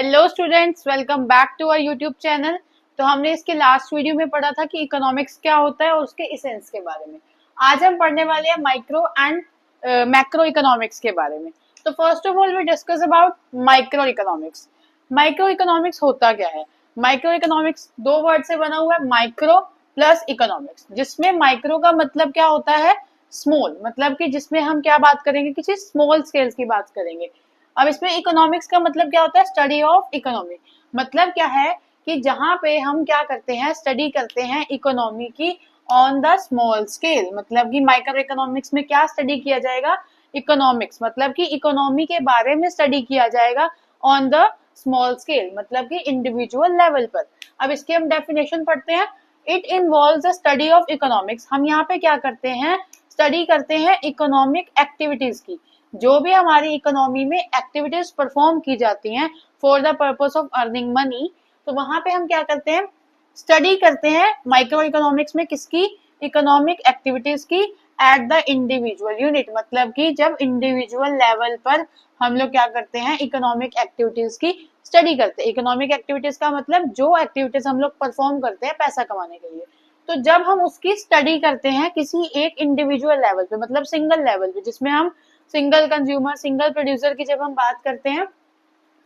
Hello students, welcome back to our YouTube channel. तो हमने इसके लास्ट वीडियो में पढ़ा था कि इकोनॉमिक्स क्या होता है और उसके इसेंस के बारे में। आज हम पढ़ने वाले हैं माइक्रो एंड मैक्रो इकोनॉमिक्स के बारे में। तो first of all we discuss about micro economics. Micro economics होता क्या है? माइक्रो इकोनॉमिक्स दो वर्ड से बना हुआ है, माइक्रो प्लस इकोनॉमिक्स, जिसमें माइक्रो का मतलब क्या होता है? स्मॉल, मतलब कि जिसमें हम क्या बात करेंगे, किसी स्मॉल स्केल्स की बात करेंगे। अब इसमें इकोनॉमिक्स का मतलब क्या होता है? Study of economy. मतलब क्या है कि जहां पे हम क्या करते हैं, स्टडी करते हैं इकोनॉमी की ऑन द स्मॉल स्केल। मतलब कि माइक्रो इकोनॉमिक्स में क्या स्टडी किया जाएगा? इकोनॉमिक्स, मतलब कि इकोनॉमी के बारे में स्टडी किया जाएगा ऑन द स्मॉल स्केल, मतलब कि इंडिविजुअल लेवल पर। अब इसकी हम डेफिनेशन पढ़ते हैं। It involves the study of economics. हम यहाँ पे क्या करते हैं? स्टडी करते हैं इकोनॉमिक एक्टिविटीज की। जो भी हमारी इकोनॉमी में एक्टिविटीज परफॉर्म की जाती हैं for the purpose of earning money, तो वहां पे हम क्या करते हैं? स्टडी करते हैं माइक्रो इकोनॉमिक्स में किसकी? इकोनॉमिक एक्टिविटीज की एट द इंडिविजुअल यूनिट। मतलब कि जब इंडिविजुअल लेवल पर हम लोग क्या करते हैं? इकोनॉमिक एक्टिविटीज की स्टडी करते हैं। इकोनॉमिक एक्टिविटीज का मतलब जो एक्टिविटीज हम लोग परफॉर्म करते हैं पैसा कमाने के लिए। तो जब हम उसकी स्टडी करते हैं किसी एक इंडिविजुअल लेवल पे, मतलब सिंगल लेवल पे, जिसमें हम सिंगल कंज्यूमर, सिंगल प्रोड्यूसर की जब हम बात करते हैं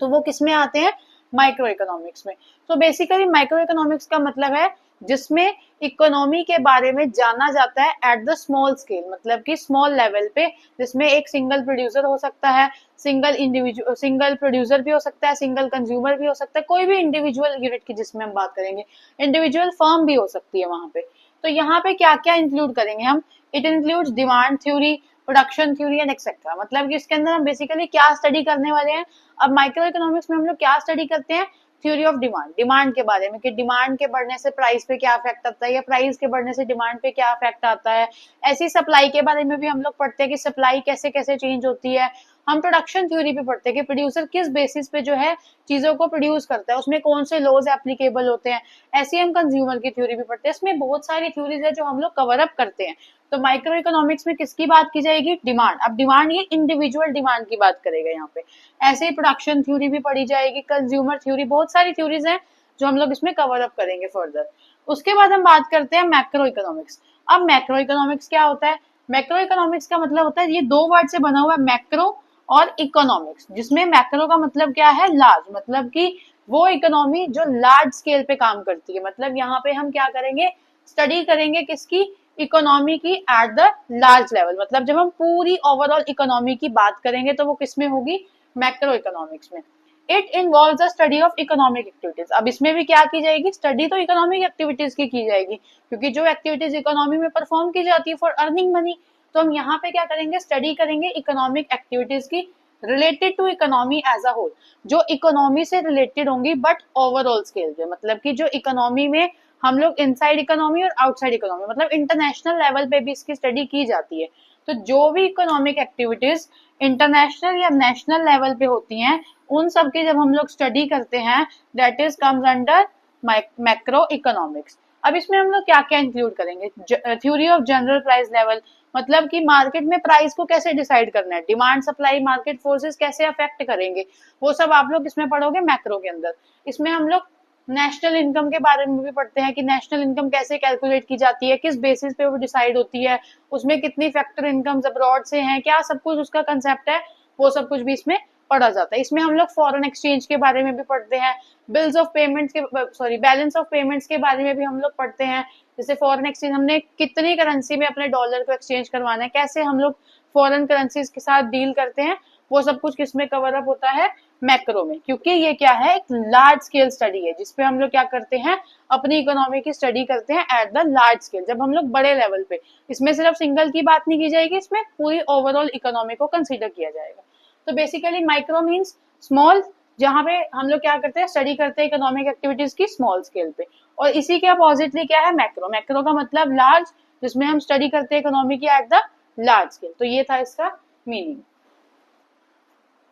तो वो किस में आते हैं? माइक्रो इकोनॉमिक्स में। तो बेसिकली माइक्रो इकोनॉमिक्स का मतलब है जिसमें इकोनॉमी के बारे में जाना जाता है एट द स्मॉल स्केल, मतलब कि स्मॉल लेवल पे, जिसमें एक सिंगल प्रोड्यूसर हो सकता है, सिंगल प्रोड्यूसर भी हो सकता है, सिंगल कंज्यूमर भी हो सकता है, कोई भी इंडिविजुअल यूनिट की जिसमें हम बात करेंगे। इंडिविजुअल फर्म भी हो सकती है वहां पे। तो यहाँ पे क्या क्या इंक्लूड करेंगे हम? It includes demand theory, production theory and etcetera. मतलब कि इसके अंदर हम बेसिकली क्या स्टडी करने वाले हैं? अब माइक्रो इकोनॉमिक्स में हम लोग क्या स्टडी करते हैं? थ्योरी ऑफ डिमांड, डिमांड के बारे में कि डिमांड के बढ़ने से प्राइस पे क्या इफेक्ट आता है, या प्राइस के बढ़ने से डिमांड पे क्या इफेक्ट आता है। ऐसी सप्लाई के बारे में भी हम लोग पढ़ते हैं कि सप्लाई कैसे कैसे चेंज होती है। हम प्रोडक्शन थ्योरी पे पढ़ते हैं कि प्रोड्यूसर किस बेसिस पे जो है चीजों को प्रोड्यूस करता है, उसमें कौन से लॉज एप्लीकेबल होते हैं। ऐसे हम कंज्यूमर की थ्योरी भी पढ़ते हैं। इसमें बहुत सारी थ्योरीज है जो हम लोग कवर अप करते हैं। तो माइक्रो इकोनॉमिक्स में किसकी बात की जाएगी? डिमांड। अब डिमांड, ये इंडिविजुअल डिमांड की बात करेगा यहाँ पे। ऐसे ही प्रोडक्शन थ्योरी भी पढ़ी जाएगी, कंज्यूमर थ्योरी, बहुत सारी थ्योरीज हैं जो हम लोग इसमें कवर अप करेंगे फर्दर। उसके बाद हम बात करते हैं मैक्रो इकोनॉमिक्स। अब मैक्रो इकोनॉमिक्स क्या होता है? मैक्रो इकोनॉमिक्स का मतलब होता है, ये दो वर्ड से बना हुआ है, मैक्रो और इकोनॉमिक्स, जिसमें मैक्रो का मतलब क्या है? लार्ज, मतलब कि वो इकोनॉमी जो लार्ज स्केल पे काम करती है। मतलब यहाँ पे हम क्या करेंगे? स्टडी करेंगे किसकी? इकोनॉमी की एट द लार्ज लेवल। मतलब जब हम पूरी ओवरऑल इकोनॉमी की बात करेंगे तो वो किसमें होगी? मैक्रो इकोनॉमिक्स में। It involves the study of economic activities. अब इसमें भी क्या की जाएगी? स्टडी तो इकोनॉमिक एक्टिविटीज की जाएगी, क्योंकि जो एक्टिविटीज इकोनॉमी में परफॉर्म की जाती है फॉर अर्निंग मनी। तो हम यहाँ पे क्या करेंगे? स्टडी करेंगे इकोनॉमिक एक्टिविटीज की related to economy as a whole, जो इकोनॉमी से रिलेटेड होंगी बट ओवरऑल स्केल पे। मतलब कि जो इकोनॉमी में हम लोग इनसाइड इकोनॉमी और आउटसाइड इकोनॉमी, मतलब इंटरनेशनल लेवल पे भी इसकी स्टडी की जाती है। तो जो भी इकोनॉमिक एक्टिविटीज इंटरनेशनल या नेशनल लेवल पे होती हैं, उन सब की जब हम लोग स्टडी करते हैं, that is comes under macro economics. अब इसमें हम लोग क्या क्या इंक्लूड करेंगे? Theory of general price level, मतलब कि मार्केट में प्राइस को कैसे डिसाइड करना है, डिमांड सप्लाई मार्केट फोर्सेस कैसे अफेक्ट करेंगे, वो सब आप लोग इसमें पढ़ोगे मैक्रो के अंदर। इसमें हम लोग नेशनल इनकम के बारे में भी पढ़ते हैं कि नेशनल इनकम कैसे कैलकुलेट की जाती है, किस बेसिस पे वो डिसाइड होती है, उसमें कितनी फैक्टर इनकम्स अब्रॉड से हैं, क्या सब कुछ उसका कंसेप्ट है, वो सब कुछ भी इसमें पढ़ा जाता है। इसमें हम लोग फॉरेन एक्सचेंज के बारे में भी पढ़ते हैं, बिल्स ऑफ पेमेंट्स के बैलेंस ऑफ पेमेंट्स के बारे में भी हम लोग पढ़ते हैं। जैसे फॉरेन एक्सचेंज, हमने कितनी करेंसी में अपने डॉलर को एक्सचेंज करवाना है, कैसे हम लोग फॉरेन करेंसीज के साथ डील करते हैं, वो सब कुछ किसमें कवर अप होता है? मैक्रो में। क्योंकि ये क्या है? एक लार्ज स्केल स्टडी है, जिसपे हम लोग क्या करते हैं? अपनी इकोनॉमी की स्टडी करते हैं एट द लार्ज स्केल, जब हम लोग बड़े लेवल पे। इसमें सिर्फ सिंगल की बात नहीं की जाएगी, इसमें पूरी ओवरऑल इकोनॉमी को कंसीडर किया जाएगा। तो बेसिकली माइक्रो मीन्स स्मॉल, जहां पे हम लोग क्या करते हैं? स्टडी करते हैं इकोनॉमिक एक्टिविटीज की स्मॉल स्केल पे। और इसी के अपोजिटली क्या है? मैक्रो। मैक्रो का मतलब लार्ज, जिसमें हम स्टडी करते हैं इकोनॉमी की एट द लार्ज स्केल। तो ये था इसका meaning.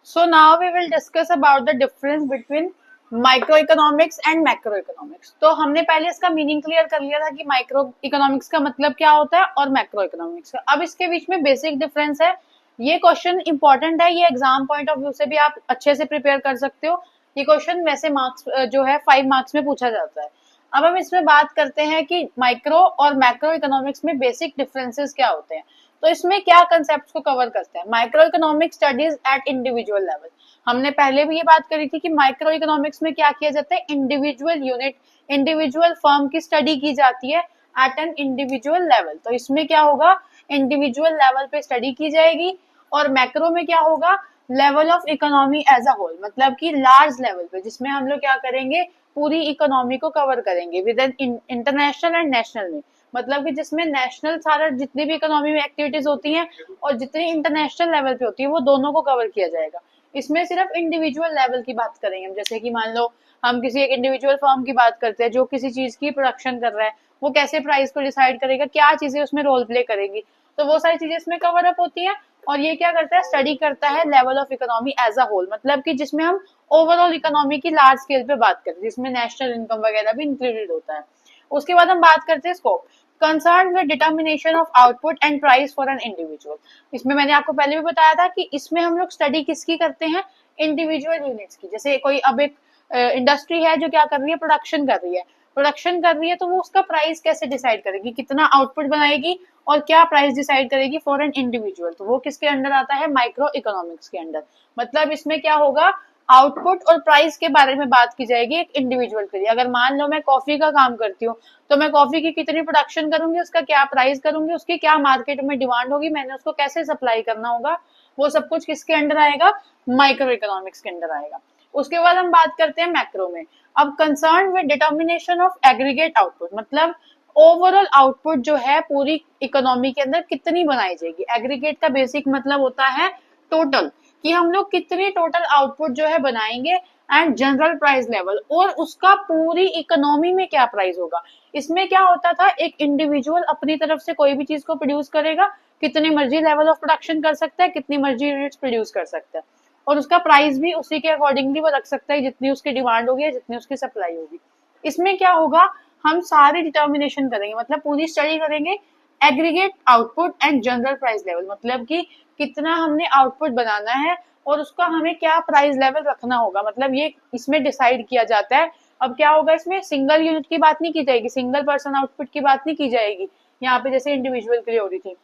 So now we will discuss about the difference between microeconomics and macroeconomics। तो हमने पहले इसका मीनिंग क्लियर कर लिया था कि माइक्रो इकोनॉमिक्स का मतलब क्या होता है और मैक्रो इकोनॉमिक्स का। अब इसके बीच में बेसिक डिफरेंस है। ये क्वेश्चन इंपॉर्टेंट है, ये एग्जाम पॉइंट ऑफ व्यू से भी आप अच्छे से प्रिपेयर कर सकते हो। ये क्वेश्चन वैसे मार्क्स जो है 5 मार्क्स में पूछा जाता है। अब हम इसमें बात करते हैं कि माइक्रो और मैक्रो इकोनॉमिक्स में बेसिक डिफरेंसेस क्या होते हैं। तो इसमें क्या कंसेप्ट को कवर करते हैं? Micro economic studies eight individual level. हमने पहले भी ये बात करी थी कि माइक्रो इकोनॉमिक्स में क्या किया जाता है, इंडिविजुअल यूनिट, इंडिविजुअल फर्म की स्टडी की जाती है एट एन इंडिविजुअल लेवल। तो इसमें क्या होगा, इंडिविजुअल लेवल पे स्टडी की जाएगी। और मैक्रो में क्या होगा, level of economy as a whole, मतलब कि लार्ज लेवल पे, जिसमें हम लोग क्या करेंगे, पूरी इकोनॉमी को कवर करेंगे with an international and national में, मतलब कि जिसमें नेशनल सारा जितनी भी इकोनॉमी में एक्टिविटीज होती हैं और जितनी इंटरनेशनल लेवल पे होती है वो दोनों को कवर किया जाएगा। इसमें सिर्फ इंडिविजुअल लेवल की बात करेंगे हम, जैसे कि मान लो हम किसी एक इंडिविजुअल फर्म की बात करते हैं जो किसी चीज की प्रोडक्शन कर रहा है, वो कैसे प्राइस को डिसाइड करेगा, क्या चीजें उसमें रोल प्ले करेगी, तो वो सारी चीजें इसमें कवर अप होती है। और ये क्या करता है, स्टडी करता है level of economy as a whole, मतलब कि जिसमें हम ओवरऑल इकोनॉमी की लार्ज स्केल पे बात करते हैं, जिसमें नेशनल इनकम वगैरह भी इंक्लूडेड होता है। उसके बाद हम बात करते हैं scope, concern with determination of output and price for an individual. इसमें मैंने आपको पहले भी बताया था कि इसमें हम लोग स्टडी किसकी करते हैं, इंडिविजुअल यूनिट्स की। जैसे कोई अब एक इंडस्ट्री है जो क्या कर रही है, प्रोडक्शन कर रही है, तो वो उसका प्राइस कैसे डिसाइड करेगी, कितना आउटपुट बनाएगी और क्या प्राइस डिसाइड करेगी फॉर एन इंडिविजुअल, तो वो किसके अंडर आता है, माइक्रो इकोनॉमिक्स के अंडर। मतलब इसमें क्या होगा, आउटपुट और प्राइस के बारे में बात की जाएगी एक इंडिविजुअल के लिए। अगर मान लो मैं कॉफी का काम करती हूँ, तो मैं कॉफी की कितनी प्रोडक्शन करूंगी, उसका क्या प्राइस करूंगी, उसकी क्या मार्केट में डिमांड होगी, मैंने उसको कैसे सप्लाई करना होगा, वो सब कुछ किसके अंडर आएगा, माइक्रो इकोनॉमिक्स के अंडर आएगा। उसके बाद हम बात करते हैं मैक्रो में। अब concern with determination of aggregate output, मतलब ओवरऑल आउटपुट जो है पूरी इकोनॉमी के अंदर कितनी बनाई जाएगी। एग्रीगेट का बेसिक मतलब होता है टोटल, कि हम लोग कितनी टोटल आउटपुट जो है बनाएंगे, एंड जनरल प्राइस लेवल, और उसका पूरी इकोनॉमी में क्या प्राइस होगा। इसमें क्या होता था, एक इंडिविजुअल अपनी तरफ से कोई भी चीज को प्रोड्यूस करेगा, कितनी मर्जी लेवल ऑफ प्रोडक्शन कर सकता है, कितनी मर्जी यूनिट्स प्रोड्यूस कर सकता है, और उसका प्राइस भी उसी के अकॉर्डिंगली वो रख सकता है, जितनी उसकी डिमांड होगी या जितनी उसकी सप्लाई होगी। इसमें क्या होगा, हम सारे डिटर्मिनेशन करेंगे, मतलब पूरी स्टडी करेंगे aggregate output and general price level, मतलब कि कितना हमने आउटपुट बनाना है और उसका हमें क्या प्राइस लेवल रखना होगा, मतलब ये इसमें डिसाइड किया जाता है। अब क्या होगा, इसमें सिंगल यूनिट की बात नहीं की जाएगी, सिंगल पर्सन आउटपुट की बात नहीं की जाएगी, यहाँ पे जैसे इंडिविजुअल के लिए हो रही थी,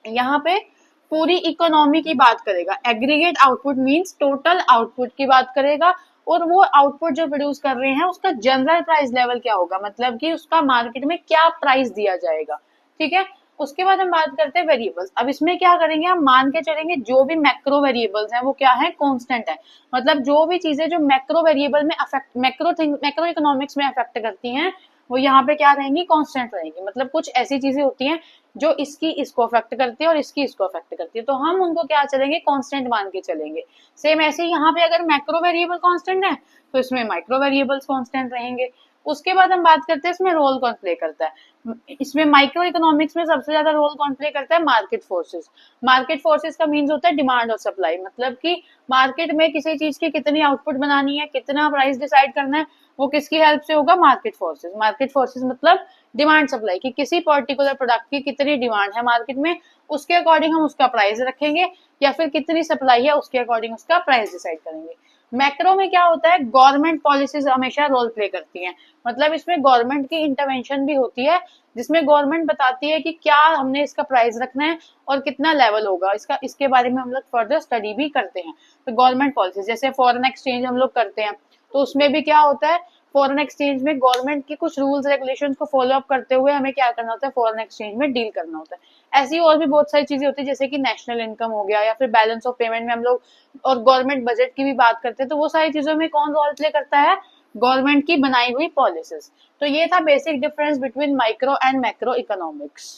यहाँ पे पूरी इकोनॉमी की बात करेगा। Aggregate output means total output की बात करेगा, और वो आउटपुट जो प्रोड्यूस कर रहे हैं उसका जनरल प्राइस लेवल क्या होगा, मतलब कि उसका मार्केट में क्या प्राइस दिया जाएगा। ठीक है, उसके बाद हम बात करते हैं वेरिएबल्स। अब इसमें क्या करेंगे, हम मान के चलेंगे जो भी मैक्रो वेरिएबल्स हैं वो क्या है, कांस्टेंट है, मतलब जो भी चीजें जो मैक्रो वेरिएबल में अफेक्ट, मैक्रो इकोनॉमिक्स में अफेक्ट करती हैं, वो यहाँ पे क्या रहेंगी, कांस्टेंट रहेंगी। मतलब कुछ ऐसी चीजें होती हैं जो इसकी इसको अफेक्ट करती है और इसकी इसको अफेक्ट करती है, तो हम उनको क्या चलेंगे, कांस्टेंट मान के चलेंगे। सेम ऐसे ही यहाँ पे अगर मैक्रो वेरिएबल कांस्टेंट है तो इसमें माइक्रो वेरिएबल्स कांस्टेंट रहेंगे। उसके बाद हम बात करते हैं इसमें रोल कौन प्ले करता है। इसमें माइक्रो इकोनॉमिक्स में सबसे ज्यादा रोल कौन प्ले करता है, मार्केट फोर्सेस। मार्केट फोर्सेस का मीन्स होता है डिमांड और सप्लाई, मतलब कि मार्केट में किसी चीज की कितनी आउटपुट बनानी है, कितना प्राइस डिसाइड करना है, वो किसकी हेल्प से होगा, मार्केट फोर्सेस। मार्केट फोर्सेस मतलब डिमांड सप्लाई, कि किसी पर्टिकुलर प्रोडक्ट की कितनी डिमांड है मार्केट में, उसके अकॉर्डिंग हम उसका प्राइस रखेंगे, या फिर कितनी सप्लाई है उसके अकॉर्डिंग उसका प्राइस डिसाइड करेंगे। मैक्रो में क्या होता है, गवर्नमेंट पॉलिसीज हमेशा रोल प्ले करती हैं, मतलब इसमें गवर्नमेंट की इंटरवेंशन भी होती है, जिसमें गवर्नमेंट बताती है कि क्या हमने इसका प्राइस रखना है और कितना लेवल होगा इसका, इसके बारे में हम लोग फर्दर स्टडी भी करते हैं। तो गवर्नमेंट पॉलिसीज, जैसे फॉरेन एक्सचेंज हम लोग करते हैं, तो उसमें भी क्या होता है, फॉरेन एक्सचेंज में गवर्नमेंट की कुछ रूल्स रेगुलेशंस को फॉलो अप करते हुए हमें क्या करना होता है, फॉरेन एक्सचेंज में डील करना होता है। ऐसी और भी बहुत सारी चीजें होती है, जैसे कि नेशनल इनकम हो गया, या फिर बैलेंस ऑफ पेमेंट में हम लोग और गवर्नमेंट बजट की भी बात करते हैं, तो वो सारी चीजों में कौन रोल प्ले करता है, गवर्नमेंट की बनाई हुई पॉलिसीज। तो ये था basic difference between micro and macro economics.